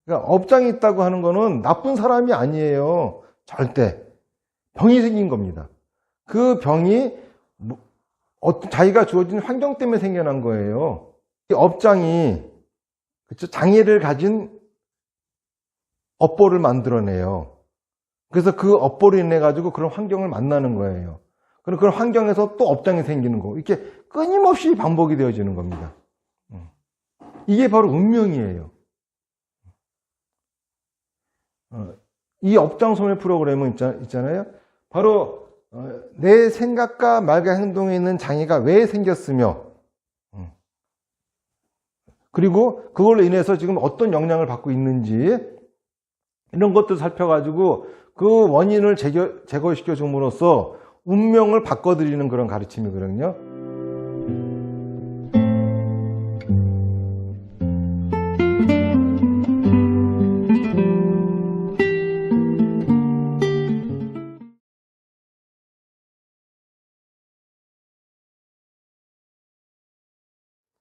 그러니까 업장이 있다고 하는 거는 나쁜 사람이 아니에요. 절대. 병이 생긴 겁니다. 그 병이 자기가 주어진 환경 때문에 생겨난 거예요. 이 업장이 그렇죠? 장애를 가진 업보를 만들어내요. 그래서 그 업보로 인해 가지고 그런 환경을 만나는 거예요. 그럼 그런 환경에서 또 업장이 생기는 거고, 이렇게 끊임없이 반복이 되어지는 겁니다. 이게 바로 운명이에요. 이 업장 소멸 프로그램은 있잖아요. 바로 내 생각과 말과 행동에 있는 장애가 왜 생겼으며, 그리고 그걸로 인해서 지금 어떤 영향을 받고 있는지, 이런 것들 살펴가지고 그 원인을 제거시켜 줌으로써 운명을 바꿔드리는 그런 가르침이거든요.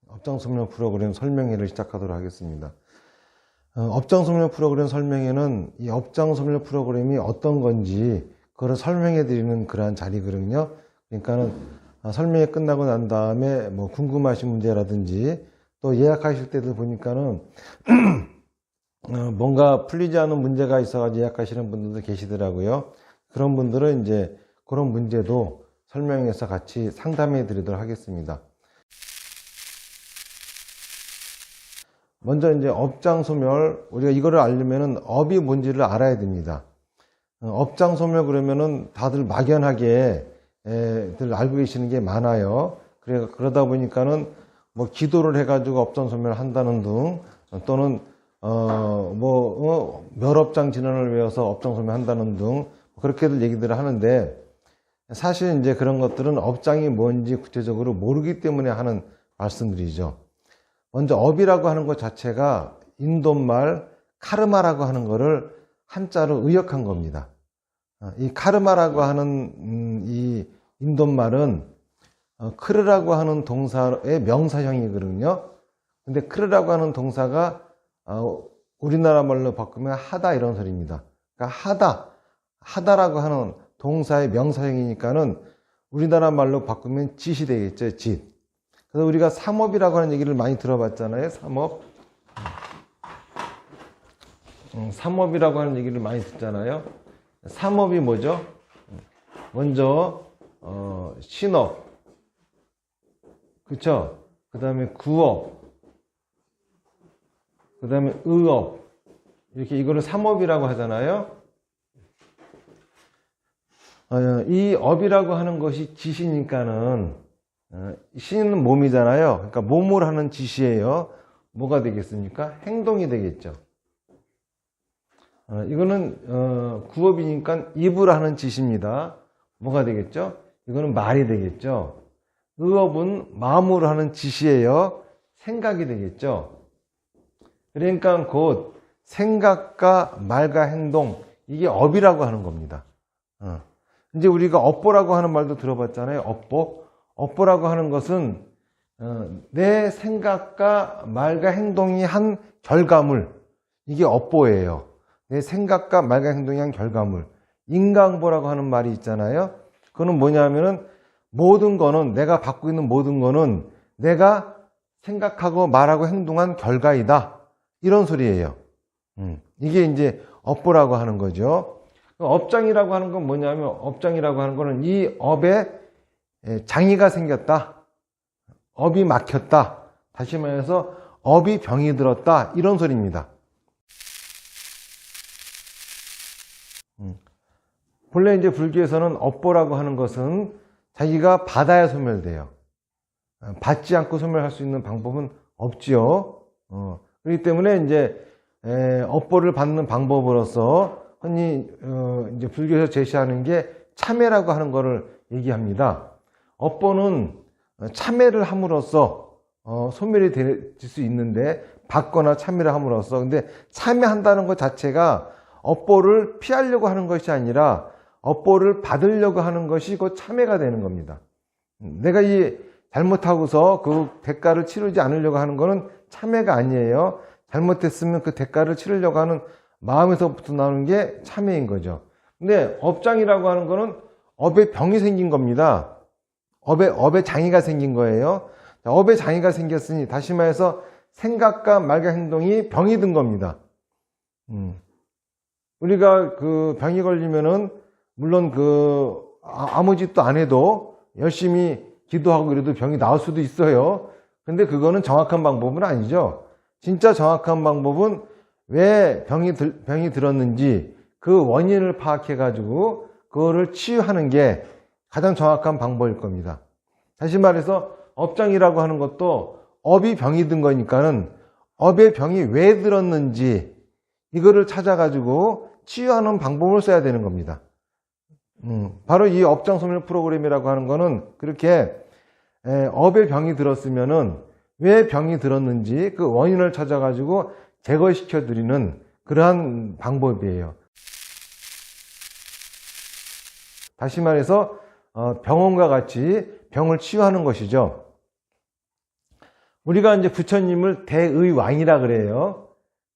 업장 소멸 프로그램 설명회를 시작하도록 하겠습니다. 업장 소멸 프로그램 설명회는 이 업장 소멸 프로그램이 어떤 건지 그걸 설명해 드리는 그러한 자리거든요. 그러니까는 설명회 끝나고 난 다음에 뭐 궁금하신 문제라든지 또 예약하실 때도 보니까는 뭔가 풀리지 않은 문제가 있어가지고 예약하시는 분들도 계시더라고요. 그런 분들은 이제 그런 문제도 설명회에서 같이 상담해 드리도록 하겠습니다. 먼저 이제 업장 소멸, 우리가 이거를 알려면은 업이 뭔지를 알아야 됩니다. 업장 소멸 그러면은 다들 막연하게 알고 계시는 게 많아요. 그러다 보니까는 뭐 기도를 해가지고 업장 소멸 한다는 등, 또는 멸업장 진언을 외워서 업장 소멸 한다는 등 그렇게들 얘기들을 하는데, 사실 이제 그런 것들은 업장이 뭔지 구체적으로 모르기 때문에 하는 말씀들이죠. 먼저 업이라고 하는 것 자체가 인도말 카르마라고 하는 거를 한자로 의역한 겁니다. 이 카르마라고 하는 이 인도말은 크르라고 하는 동사의 명사형이거든요. 근데 크르라고 하는 동사가 우리나라 말로 바꾸면 하다 이런 소리입니다. 그러니까 하다라고 하는 동사의 명사형이니까는 우리나라 말로 바꾸면 짓이 되겠죠, 짓. 그래서 우리가 삼업이라고 하는 얘기를 많이 들어봤잖아요. 삼업이라고 하는 얘기를 많이 듣잖아요. 삼업이 뭐죠? 먼저 신업, 그쵸? 그 다음에 구업, 그 다음에 의업, 이렇게 이거를 삼업이라고 하잖아요. 이 업이라고 하는 것이 짓이니까는, 신은 몸이잖아요. 그러니까 몸을 하는 짓이에요. 뭐가 되겠습니까? 행동이 되겠죠. 이거는 구업이니까 입을 하는 짓입니다. 뭐가 되겠죠? 이거는 말이 되겠죠. 의업은 마음으로 하는 짓이에요. 생각이 되겠죠. 그러니까 곧 생각과 말과 행동, 이게 업이라고 하는 겁니다. 이제 우리가 업보라고 하는 말도 들어봤잖아요. 업보라고 하는 것은 내 생각과 말과 행동이 한 결과물, 이게 업보예요. 내 생각과 말과 행동이 한 결과물. 인강보라고 하는 말이 있잖아요. 그거는 뭐냐면은 모든 거는, 내가 갖고 있는 모든 거는 내가 생각하고 말하고 행동한 결과이다, 이런 소리예요. 이게 이제 업보라고 하는 거죠. 업장이라고 하는 건 뭐냐면, 업장이라고 하는 거는 이 업에 장애가 생겼다, 업이 막혔다, 다시 말해서 업이 병이 들었다, 이런 소리입니다. 본래 이제 불교에서는 업보라고 하는 것은 자기가 받아야 소멸돼요. 받지 않고 소멸할 수 있는 방법은 없지요. 그렇기 때문에 이제 업보를 받는 방법으로서 흔히 이제 불교에서 제시하는 게 참회라고 하는 것을 얘기합니다. 업보는 참회를 함으로써 소멸이 될 수 있는데, 받거나 참회를 함으로써, 근데 참회한다는 것 자체가 업보를 피하려고 하는 것이 아니라 업보를 받으려고 하는 것이 곧 참회가 되는 겁니다. 내가 이 잘못하고서 그 대가를 치르지 않으려고 하는 것은 참회가 아니에요. 잘못했으면 그 대가를 치르려고 하는 마음에서부터 나오는 게 참회인 거죠. 근데 업장이라고 하는 거는 업에 병이 생긴 겁니다. 업에 장애가 생긴 거예요. 업에 장애가 생겼으니 다시 말해서 생각과 말과 행동이 병이 든 겁니다. 우리가 그 병이 걸리면은 물론 아무 짓도 안 해도 열심히 기도하고 그래도 병이 나을 수도 있어요. 근데 그거는 정확한 방법은 아니죠. 진짜 정확한 방법은 왜 병이 들었는지 그 원인을 파악해 가지고 그거를 치유하는 게 가장 정확한 방법일 겁니다. 다시 말해서 업장이라고 하는 것도 업이 병이 든 거니까는 업의 병이 왜 들었는지 이거를 찾아 가지고 치유하는 방법을 써야 되는 겁니다. 바로 이 업장 소멸 프로그램이라고 하는 거는 그렇게 업의 병이 들었으면은 왜 병이 들었는지 그 원인을 찾아 가지고 제거시켜 드리는 그러한 방법이에요. 다시 말해서 병원과 같이 병을 치유하는 것이죠. 우리가 이제 부처님을 대의왕이라 그래요.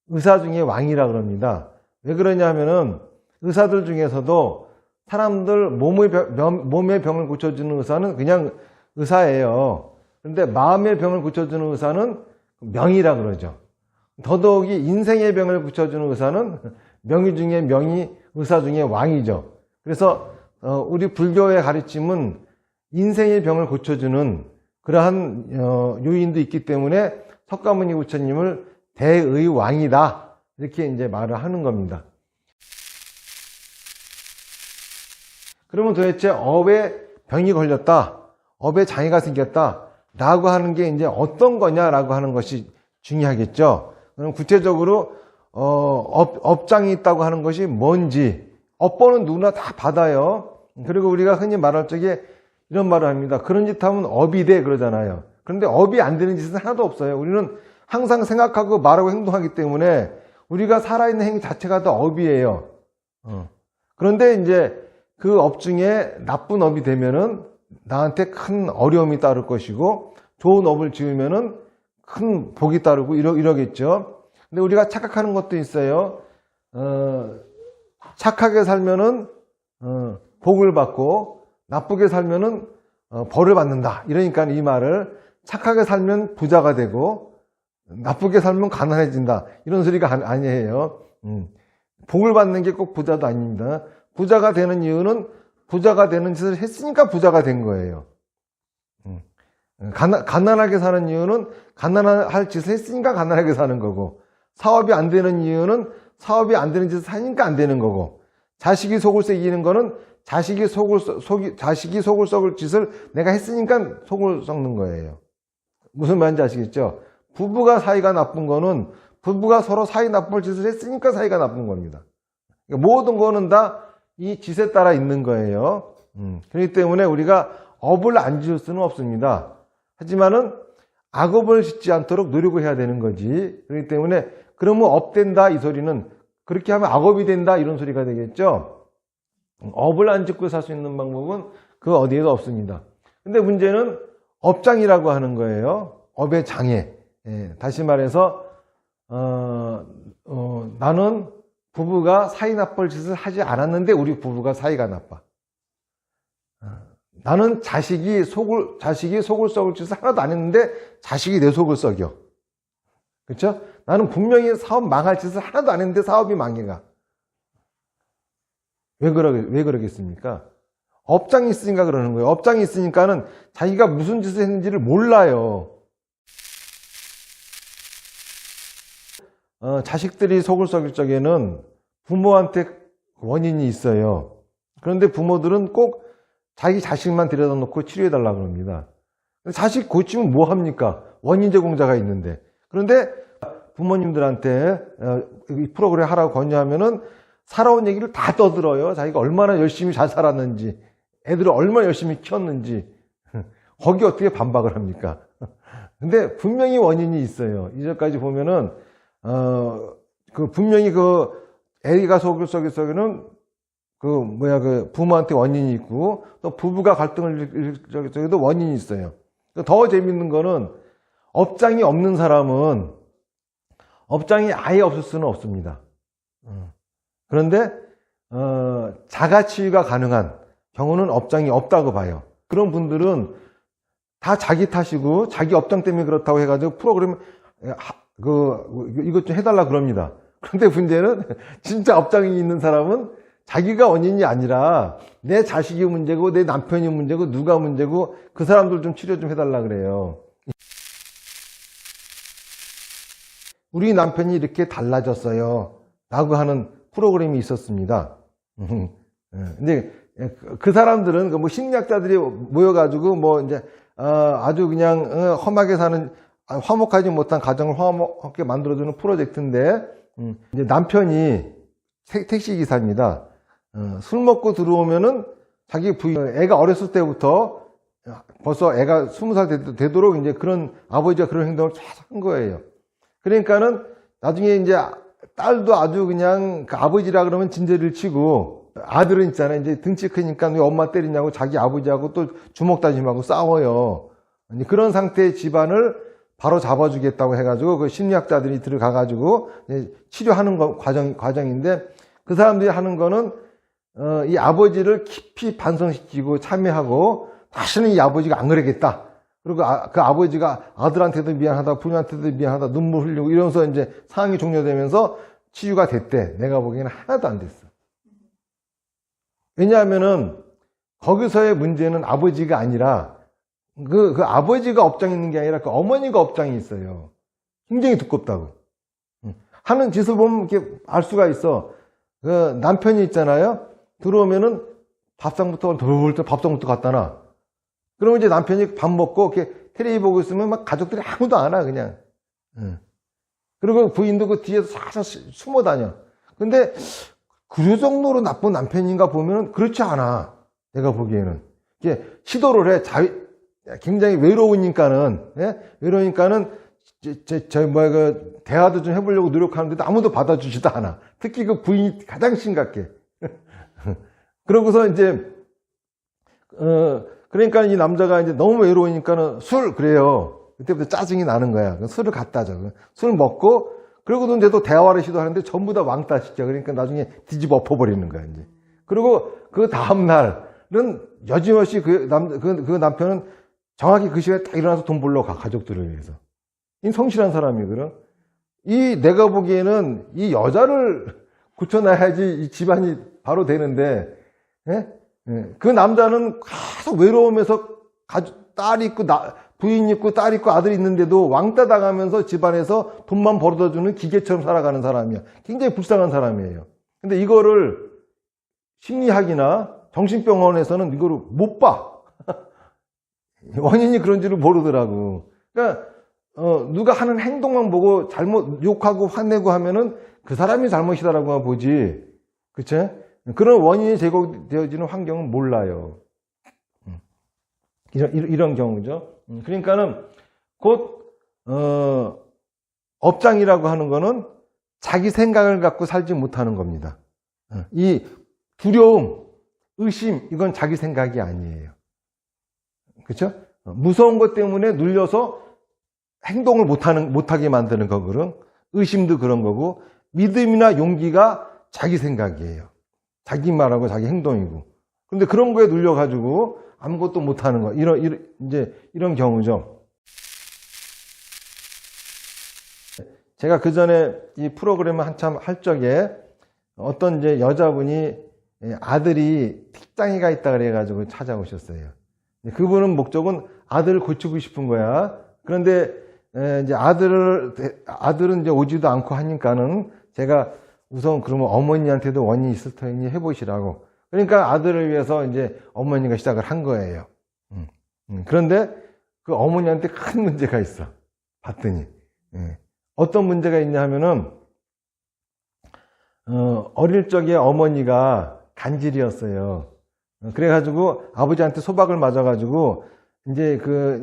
의사 중에 왕이라 그럽니다. 왜 그러냐 하면은 의사들 중에서도 사람들 몸의 병을 고쳐주는 의사는 그냥 의사예요. 그런데 마음의 병을 고쳐주는 의사는 명의라 그러죠. 더더욱이 인생의 병을 고쳐주는 의사는 명의 중에 명의, 의사 중에 왕이죠. 그래서 우리 불교의 가르침은 인생의 병을 고쳐주는 그러한 요인도 있기 때문에 석가모니 부처님을 대의왕이다 이렇게 이제 말을 하는 겁니다. 그러면 도대체 업에 병이 걸렸다, 업에 장애가 생겼다 라고 하는 게 이제 어떤 거냐라고 하는 것이 중요하겠죠. 그럼 구체적으로 업장이 있다고 하는 것이 뭔지, 업보는 누구나 다 받아요. 그리고 우리가 흔히 말할 적에 이런 말을 합니다. 그런 짓 하면 업이 돼 그러잖아요. 그런데 업이 안 되는 짓은 하나도 없어요. 우리는 항상 생각하고 말하고 행동하기 때문에 우리가 살아있는 행위 자체가 다 업이에요. 그런데 이제 그 업 중에 나쁜 업이 되면은 나한테 큰 어려움이 따를 것이고 좋은 업을 지으면은 큰 복이 따르고 이러겠죠. 근데 우리가 착각하는 것도 있어요. 착하게 살면은 복을 받고 나쁘게 살면은 벌을 받는다. 이러니까 이 말을 착하게 살면 부자가 되고 나쁘게 살면 가난해진다. 이런 소리가 아니에요. 복을 받는 게 꼭 부자도 아닙니다. 부자가 되는 이유는 부자가 되는 짓을 했으니까 부자가 된 거예요. 가난하게 사는 이유는 가난할 짓을 했으니까 가난하게 사는 거고, 사업이 안 되는 이유는 사업이 안 되는 짓을 하니까 안 되는 거고, 자식이 속을 새기는 거는 자식이 속을 썩을 짓을 내가 했으니까 속을 썩는 거예요. 무슨 말인지 아시겠죠? 부부가 사이가 나쁜 거는 부부가 서로 사이 나쁠 짓을 했으니까 사이가 나쁜 겁니다. 그러니까 모든 거는 다 이 짓에 따라 있는 거예요. 그렇기 때문에 우리가 업을 안 지을 수는 없습니다. 하지만은 악업을 짓지 않도록 노력을 해야 되는 거지. 그렇기 때문에 그러면 업된다 이 소리는, 그렇게 하면 악업이 된다 이런 소리가 되겠죠. 업을 안 짓고 살 수 있는 방법은 그 어디에도 없습니다. 근데 문제는 업장이라고 하는 거예요. 업의 장애. 다시 말해서 나는 부부가 사이 나쁠 짓을 하지 않았는데 우리 부부가 사이가 나빠. 나는 자식이 속을 썩을 짓을 하나도 안 했는데 자식이 내 속을 썩여. 그렇죠? 나는 분명히 사업 망할 짓을 하나도 안 했는데 사업이 망해가. 왜 그러겠습니까? 업장이 있으니까 그러는 거예요. 업장이 있으니까는 자기가 무슨 짓을 했는지를 몰라요. 자식들이 속을 썩일 적에는 부모한테 원인이 있어요. 그런데 부모들은 꼭 자기 자식만 들여다 놓고 치료해달라고 합니다. 자식 고치면 뭐 합니까? 원인 제공자가 있는데. 그런데 부모님들한테 이 프로그램 하라고 권유하면은 살아온 얘기를 다 떠들어요. 자기가 얼마나 열심히 잘 살았는지, 애들을 얼마나 열심히 키웠는지. 거기 어떻게 반박을 합니까? 근데 분명히 원인이 있어요. 이전까지 보면은 분명히 애가 속을 썩이는 부모한테 원인이 있고, 또 부부가 갈등을 일으킬 적에도 원인이 있어요. 더 재밌는 거는 업장이 없는 사람은 업장이 아예 없을 수는 없습니다. 그런데 자가치유가 가능한 경우는 업장이 없다고 봐요. 그런 분들은 다 자기 탓이고 자기 업장 때문에 그렇다고 해가지고 프로그램 이것 좀 해달라 그럽니다. 그런데 문제는 진짜 업장이 있는 사람은 자기가 원인이 아니라 내 자식이 문제고 내 남편이 문제고 누가 문제고 그 사람들 좀 치료 좀 해달라 그래요. 우리 남편이 이렇게 달라졌어요 라고 하는 프로그램이 있었습니다. 근데 그 사람들은 뭐 심리학자들이 모여가지고 뭐 이제 아주 그냥 험하게 사는 화목하지 못한 가정을 화목하게 만들어주는 프로젝트인데 이제 남편이 택시 기사입니다. 술 먹고 들어오면은 자기 애가 어렸을 때부터 벌써 애가 20살 되도록 이제 그런 아버지가 그런 행동을 계속 한 거예요. 그러니까는 나중에 이제 딸도 아주 그냥 그 아버지라 그러면 진저리를 치고 아들은 있잖아요. 이제 등치 크니까 왜 엄마 때리냐고 자기 아버지하고 또 주먹 다짐하고 싸워요. 그런 상태의 집안을 바로 잡아주겠다고 해가지고 그 심리학자들이 들어가가지고 치료하는 과정인데 그 사람들이 하는 거는 이 아버지를 깊이 반성시키고 참여하고 다시는 이 아버지가 안 그러겠다. 그리고 그 아버지가 아들한테도 미안하다, 부모한테도 미안하다, 눈물 흘리고 이러면서 이제 상황이 종료되면서 치유가 됐대. 내가 보기에는 하나도 안 됐어. 왜냐하면은 거기서의 문제는 아버지가 아니라 그 아버지가 업장이 있는 게 아니라 그 어머니가 업장이 있어요. 굉장히 두껍다고. 하는 짓을 보면 이렇게 알 수가 있어. 그 남편이 있잖아요. 들어오면은 밥상부터 갖다 놔. 그러면 이제 남편이 밥 먹고 이렇게 텔레비 보고 있으면 막 가족들이 아무도 안 와, 그냥. 그리고 부인도 그 뒤에서 살짝 숨어 다녀. 근데 그 정도로 나쁜 남편인가 보면 그렇지 않아. 내가 보기에는. 이게 시도를 해. 굉장히 외로우니까는, 예? 외로우니까는, 대화도 좀 해보려고 노력하는데도 아무도 받아주지도 않아. 특히 그 부인이 가장 심각해. 그러고서 이제, 그러니까 이 남자가 이제 너무 외로우니까는 그래요. 그때부터 짜증이 나는 거야. 술을 갖다 줘. 술 먹고, 그러고도 이제 또 대화를 시도하는데 전부 다 왕따 시켜. 그러니까 나중에 뒤집어 엎어버리는 거야, 이제. 그리고 그 다음날은 여지없이 그 남편은 정확히 그 시간에 딱 일어나서 돈 벌러 가, 가족들을 위해서. 이 성실한 사람이거든. 내가 보기에는 이 여자를 고쳐놔야지 이 집안이 바로 되는데, 예? 그 남자는 계속 외로우면서 딸이 있고 부인 있고 딸 있고 아들이 있는데도 왕따 당하면서 집안에서 돈만 벌어다주는 기계처럼 살아가는 사람이야. 굉장히 불쌍한 사람이에요. 근데 이거를 심리학이나 정신병원에서는 이거를 못 봐. 원인이 그런지를 모르더라고. 그러니까 누가 하는 행동만 보고 잘못 욕하고 화내고 하면은 그 사람이 잘못이다라고만 보지. 그치? 그런 원인이 제공되어지는 환경은 몰라요. 이런 경우죠. 그러니까는 곧 업장이라고 하는 거는 자기 생각을 갖고 살지 못하는 겁니다. 이 두려움, 의심, 이건 자기 생각이 아니에요. 그렇죠? 무서운 것 때문에 눌려서 행동을 못하게 만드는 거거든. 의심도 그런 거고, 믿음이나 용기가 자기 생각이에요. 자기 말하고 자기 행동이고. 그런데 그런 거에 눌려가지고 아무것도 못하는 거. 이런 경우죠. 제가 그 전에 이 프로그램을 한참 할 적에 어떤 이제 여자분이 아들이 tik장애가 있다 그래가지고 찾아오셨어요. 그분은 목적은 아들을 고치고 싶은 거야. 그런데 이제 아들은 이제 오지도 않고 하니까는 제가 우선 그러면 어머니한테도 원인이 있을 터이니 해보시라고. 그러니까 아들을 위해서 이제 어머니가 시작을 한 거예요. 그런데 그 어머니한테 큰 문제가 있어. 봤더니. 어떤 문제가 있냐 하면은, 어릴 적에 어머니가 간질이었어요. 그래가지고 아버지한테 소박을 맞아가지고, 이제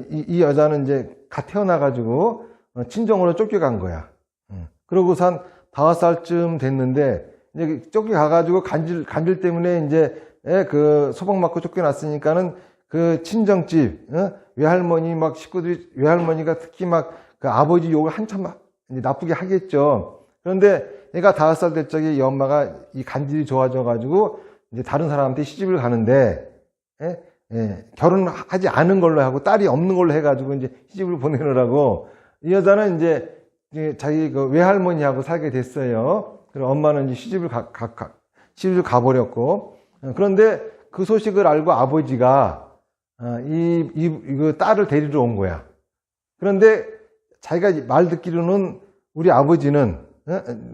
이 여자는 이제 갓 태어나가지고 친정으로 쫓겨간 거야. 그러고서 한 5살쯤 됐는데, 이제 쫓겨가가지고 간질 때문에 이제 그 소박 맞고 쫓겨났으니까는 그 친정집, 외할머니 막 식구들이, 외할머니가 특히 막 그 아버지 욕을 한참 이제 나쁘게 하겠죠. 그런데 얘가 5살 될 적에 이 엄마가 이 간질이 좋아져가지고 이제 다른 사람한테 시집을 가는데, 결혼하지 않은 걸로 하고 딸이 없는 걸로 해가지고 이제 시집을 보내느라고 이 여자는 이제 자기 그 외할머니하고 살게 됐어요. 그리고 엄마는 이제 시집을 가버렸고, 그런데 그 소식을 알고 아버지가 이 딸을 데리러 온 거야. 그런데 자기가 말 듣기로는 우리 아버지는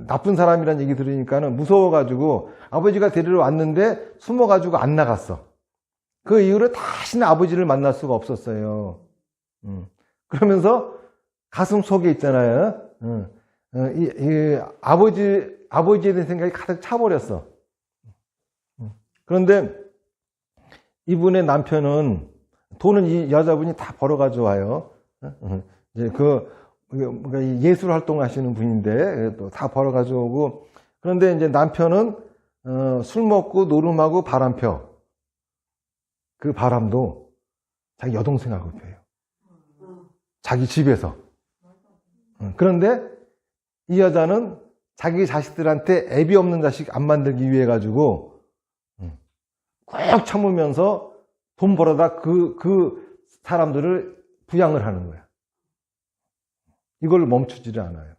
나쁜 사람이란 얘기 들으니까는 무서워가지고 아버지가 데리러 왔는데 숨어가지고 안 나갔어. 그 이후로 다시는 아버지를 만날 수가 없었어요. 그러면서 가슴 속에 있잖아요. 이 아버지에 대한 생각이 가득 차버렸어. 그런데 이분의 남편은 돈은 이 여자분이 다 벌어가지고 와요. 이제 예술 활동하시는 분인데 또 다 벌어가지고 오고. 그런데 이제 남편은 술 먹고 노름하고 바람 펴. 그 바람도 자기 여동생하고 펴요. 자기 집에서. 그런데 이 여자는 자기 자식들한테 애비 없는 자식 안 만들기 위해 가지고 꾹 참으면서 돈 벌어다 그 사람들을 부양을 하는 거야. 이걸 멈추지를 않아요.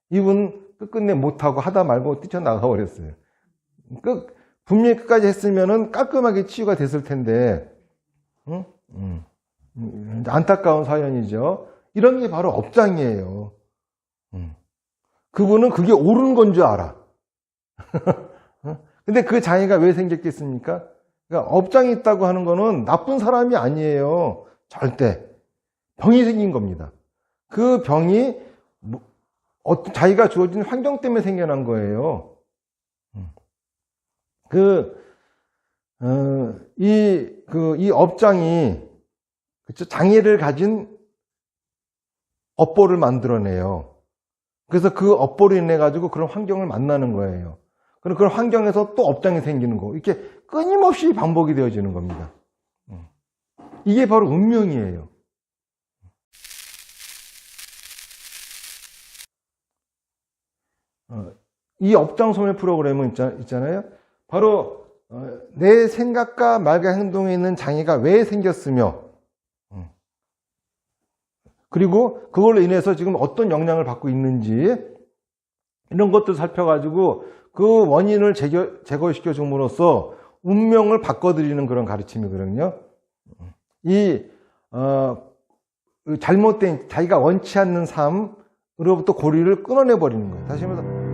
이분 끝끝내 못하고 하다 말고 뛰쳐나가 버렸어요. 분명히 끝까지 했으면은 깔끔하게 치유가 됐을 텐데, 안타까운 사연이죠. 이런 게 바로 업장이에요. 그분은 그게 옳은 건 줄 알아. 근데 그 장애가 왜 생겼겠습니까? 그러니까 업장이 있다고 하는 거는 나쁜 사람이 아니에요. 절대. 병이 생긴 겁니다. 그 병이 자기가 주어진 환경 때문에 생겨난 거예요. 이 업장이, 그쵸? 장애를 가진 업보를 만들어내요. 그래서 그 업보로 인해 가지고 그런 환경을 만나는 거예요. 그럼 그런 환경에서 또 업장이 생기는 거. 이렇게 끊임없이 반복이 되어지는 겁니다. 이게 바로 운명이에요. 이 업장 소멸 프로그램은 있잖아요. 바로 내 생각과 말과 행동에 있는 장애가 왜 생겼으며, 그리고 그걸로 인해서 지금 어떤 영향을 받고 있는지, 이런 것들 살펴가지고 그 원인을 제거시켜 줌으로써 운명을 바꿔드리는 그런 가르침이거든요. 잘못된 자기가 원치 않는 삶으로부터 고리를 끊어내 버리는 거예요. 다시 말해서